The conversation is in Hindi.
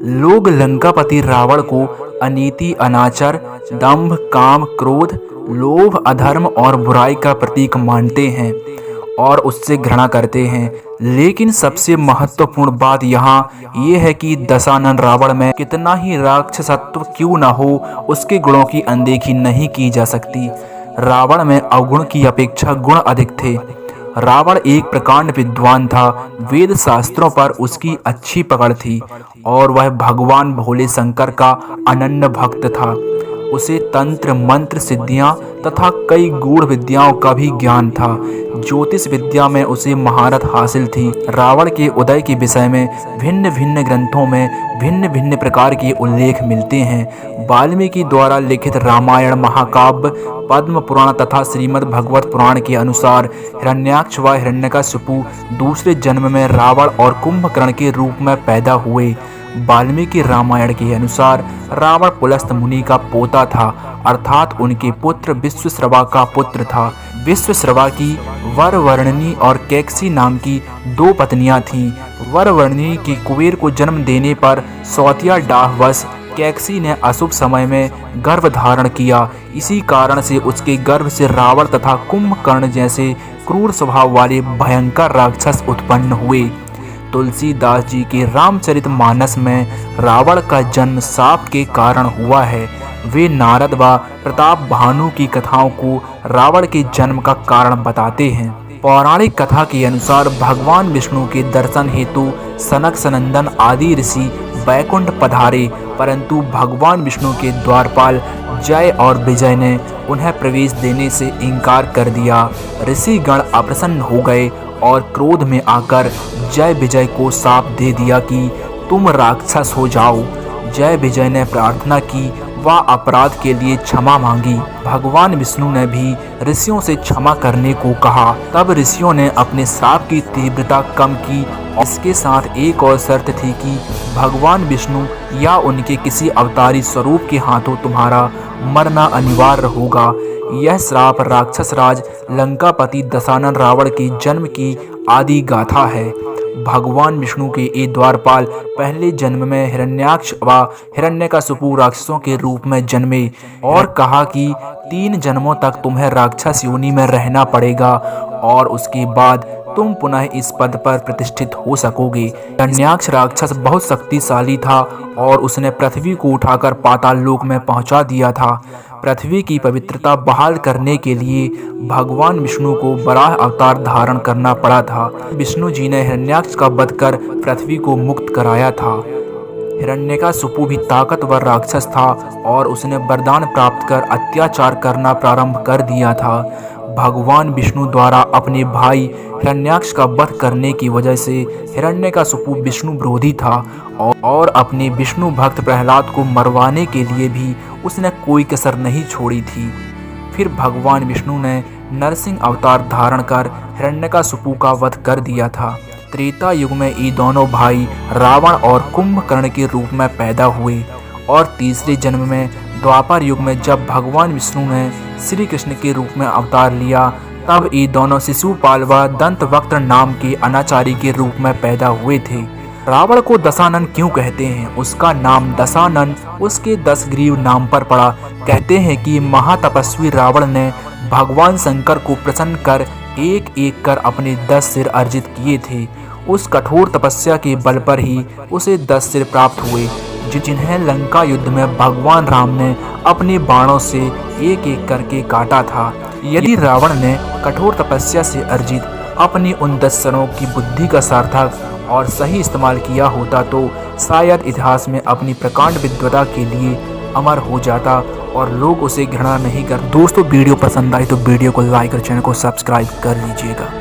लोग लंकापति रावण को अनीति, अनाचार, दंभ, काम, क्रोध, लोभ, अधर्म और बुराई का प्रतीक मानते हैं और उससे घृणा करते हैं। लेकिन सबसे महत्वपूर्ण बात यहाँ ये है कि दशानन रावण में कितना ही राक्षसत्व क्यों न हो, उसके गुणों की अनदेखी नहीं की जा सकती। रावण में अवगुण की अपेक्षा गुण अधिक थे। रावण एक प्रकांड विद्वान था, वेद शास्त्रों पर उसकी अच्छी पकड़ थी और वह भगवान भोले शंकर का अनन्य भक्त था। उसे तंत्र, मंत्र, सिद्धियां तथा कई गूढ़ विद्याओं का भी ज्ञान था। ज्योतिष विद्या में उसे महारत हासिल थी। रावण के उदय के विषय में भिन्न भिन्न ग्रंथों में भिन्न भिन्न प्रकार के उल्लेख मिलते हैं। वाल्मीकि द्वारा लिखित रामायण, महाकाव्य, पद्म पुराण तथा श्रीमद् भगवत पुराण के अनुसार हिरण्याक्ष व हिरण्यकशिपु दूसरे जन्म में रावण और कुंभकर्ण के रूप में पैदा हुए। वाल्मीकि रामायण के अनुसार रावण पुलस्त मुनि का पोता था, अर्थात उनके पुत्र विश्वश्रवा का पुत्र था। विश्वश्रवा की वरवर्णिनी और कैकसी नाम की दो पत्नियां थीं। वरवर्णिनी के कुबेर को जन्म देने पर सौतिया डाहवश कैकसी ने अशुभ समय में गर्भ धारण किया। इसी कारण से उसके गर्भ से रावण तथा कुंभकर्ण जैसे क्रूर स्वभाव वाले भयंकर राक्षस उत्पन्न हुए। तुलसीदास जी के रामचरितमानस में रावण का जन्म शाप के कारण हुआ है। वे नारद व प्रताप भानु की कथाओं को रावण के जन्म का कारण बताते हैं। पौराणिक कथा के अनुसार भगवान विष्णु के दर्शन हेतु सनक, सनंदन आदि ऋषि बैकुंठ पधारे, परंतु भगवान विष्णु के द्वारपाल जय और विजय ने उन्हें प्रवेश देने से इनकार कर दिया। ऋषिगण अप्रसन्न हो गए और क्रोध में आकर जय विजय को शाप दे दिया कि तुम राक्षस हो जाओ। जय विजय ने प्रार्थना की व अपराध के लिए क्षमा मांगी। भगवान विष्णु ने भी ऋषियों से क्षमा करने को कहा। तब ऋषियों ने अपने श्राप की तीव्रता कम की। इसके साथ एक और शर्त थी कि भगवान विष्णु या उनके किसी अवतारी स्वरूप के हाथों तुम्हारा मरना अनिवार्य होगा। यह श्राप राक्षस राज लंकापति दशानन रावण के जन्म की आदि गाथा है। भगवान विष्णु के ये द्वारपाल पहले जन्म में हिरण्याक्ष व हिरण्यकशिपु राक्षसों के रूप में जन्मे और कहा कि 3 जन्मों तक तुम्हें राक्षस योनि में रहना पड़ेगा और उसके बाद तुम पुनः इस पद पर प्रतिष्ठित हो सकोगे। हिरण्याक्ष राक्षस बहुत शक्तिशाली था और उसने पृथ्वी को उठाकर पाताल लोक में पहुंचा दिया था। पृथ्वी की पवित्रता बहाल करने के लिए भगवान विष्णु को वराह अवतार धारण करना पड़ा था। विष्णु जी ने हिरण्याक्ष का वध कर पृथ्वी को मुक्त कराया था। हिरण्यकशिपु भी ताकतवर राक्षस था और उसने वरदान प्राप्त कर अत्याचार करना प्रारंभ कर दिया था। भगवान विष्णु द्वारा अपने भाई हिरण्याक्ष का वध करने की वजह से हिरण्यकशिपु विष्णु विरोधी था और अपने विष्णु भक्त प्रहलाद को मरवाने के लिए भी उसने कोई कसर नहीं छोड़ी थी। फिर भगवान विष्णु ने नरसिंह अवतार धारण कर हिरण्यकशिपु का वध कर दिया था। त्रेता युग में ये दोनों भाई रावण और कुंभकर्ण के रूप में पैदा हुए और तीसरे जन्म में द्वापर युग में जब भगवान विष्णु ने श्री कृष्ण के रूप में अवतार लिया, तब ये दोनों शिशुपाल व दंतवक्त्र नाम के अनाचारी के रूप में पैदा हुए थे। रावण को दशानन क्यों कहते हैं? उसका नाम दशानन उसके 10 ग्रीव नाम पर पड़ा। कहते हैं कि महातपस्वी रावण ने भगवान शंकर को प्रसन्न कर एक एक कर अपने 10 सिर अर्जित किए थे। उस कठोर तपस्या के बल पर ही उसे 10 सिर प्राप्त हुए, जिन्हें लंका युद्ध में भगवान राम ने अपने बाणों से एक एक करके काटा था। यदि रावण ने कठोर तपस्या से अर्जित अपनी उन 10 सिरों की बुद्धि का सार्थक और सही इस्तेमाल किया होता तो शायद इतिहास में अपनी प्रकांड विद्वता के लिए अमर हो जाता और लोग उसे घृणा नहीं कर। दोस्तों, वीडियो पसंद आई तो वीडियो को लाइक और चैनल को सब्सक्राइब कर लीजिएगा।